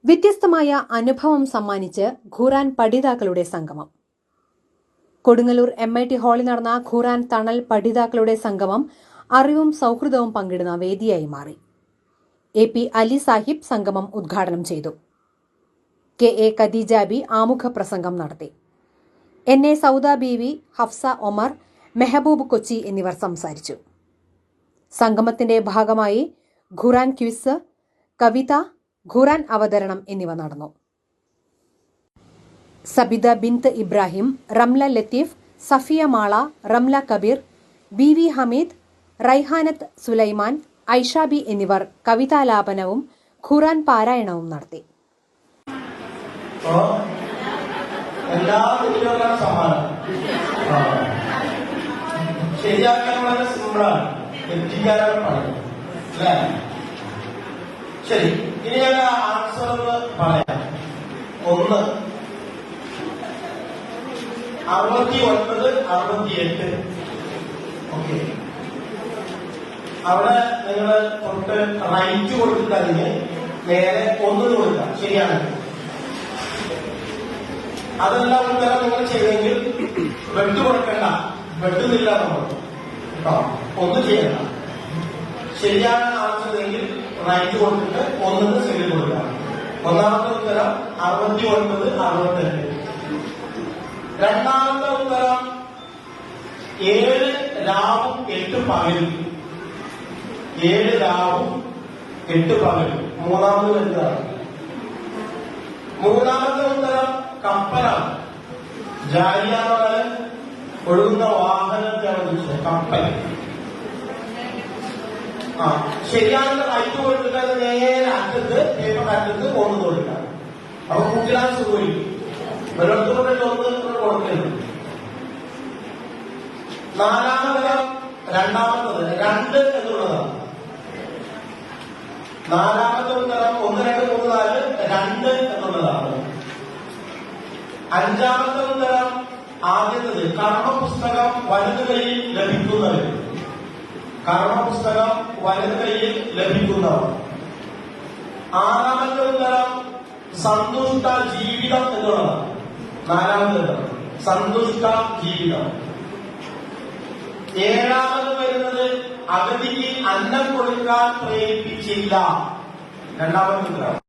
വ്യത്യസ്തമായ അനുഭവം സമ്മാനിച്ച് ഖുർആൻ പഠിതാക്കളുടെ സംഗമം. കൊടുങ്ങല്ലൂർ MIT ഹാളിൽ നടന്ന ഖുർആൻ തണൽ പഠിതാക്കളുടെ സംഗമം അറിവും സൗഹൃദവും പങ്കിടുന്ന വേദിയായി മാറി. AP അലി സാഹിബ് സംഗമം ഉദ്ഘാടനം ചെയ്തു. KA ഖദീജാബി ആമുഖ പ്രസംഗം നടത്തി. NA സൗദ ബീവി, ഹഫ്സ ഒമർ, മെഹബൂബ് കൊച്ചി എന്നിവർ സംസാരിച്ചു. സംഗമത്തിന്റെ ഭാഗമായി ഖുർആൻ ക്വിസ്, കവിത, ഖുർആൻ അവതരണം എന്നിവ നടന്നു. സബിത ബിന്ത് ഇബ്രാഹിം, റംല ലത്തീഫ്, സഫിയ മാള, റംല കബീർ, BV ഹമീദ്, റൈഹാനത്ത് സുലൈമാൻ, ഐഷാബി എന്നിവർ കവിതാലാപനവും ഖുർആൻ പാരായണവും നടത്തി. ശരി, ഇനി ഞാൻ ആൻസർ എന്ന് പറയാം. 1, 69, 68. ഓക്കെ, അവിടെ നിങ്ങൾ തൊട്ട് റൈറ്റ് കൊടുത്തിട്ട് അതിന് നേരെ 1 കൊടുക്കാം. ശരിയാണ്. അതെല്ലാം ഉത്തരം നിങ്ങൾ ചെയ്തെങ്കിൽ ബെഡ് കൊടുക്കണ്ട, ബെഡുന്നില്ല നമ്മൾ കേട്ടോ, ഒന്നും ചെയ്യണ്ട. ശരിയാണ് ആൻസർ എങ്കിൽ റൈറ്റ് കൊടുത്തിട്ട് 1 സെല്ലിൽ കൊടുക്കാം. ഒന്നാമത്തെ ഉത്തരം 69, 68. രണ്ടാമത്തെ ഉത്തരം 7 രാവും 8 പകലും. 7 രാവും 8 പകലും. മൂന്നാമത് വരുന്നതാണ്. മൂന്നാമത്തെ ഉത്തരം കപ്പലാണ്. ജാരിയ എന്ന് പറഞ്ഞാൽ ഒഴുകുന്ന വാഹനത്തെയാണ് ഉദ്ദേശിച്ചത്, കപ്പൽ. ശരിയാണെന്ന് റൈറ്റ് കൊടുത്തിട്ട് നേരെ അറ്റത്ത് പേപ്പർ അറ്റത്ത് 1 കൊടുക്കാം. അപ്പൊ കൂട്ടിലാൻ സുഖമില്ല. ഒരിടത്തുകൂടെ 1 കൊടുക്കരുത്. നാലാമത് രണ്ടാമത്തത് 2 എന്നുള്ളതാണ്. നാലാമത്തെ ഉത്തരം 1, 2, 3, 4 2 എന്നുള്ളതാണ്. അഞ്ചാമത്തെ ഉത്തരം ആദ്യത്തത് കർമ്മപുസ്തകം വലതു കൈയിൽ ലഭിക്കുന്നവർ. കർമ്മപുസ്തകം വലതു കൈയിൽ ലഭിക്കുന്നവർ. ആറാമത്തെ ഉത്തരം സന്തുഷ്ട ജീവിതം എന്നുള്ളതാണ്. നാലാമത്തെ ഉത്തരം സന്തുഷ്ട ജീവിതം. ഏഴാമത് വരുന്നത് അഗതിക്ക് അന്നം കൊടുക്കാൻ പ്രേരിപ്പിച്ചില്ല. രണ്ടാമത്തെ ഉത്തരം.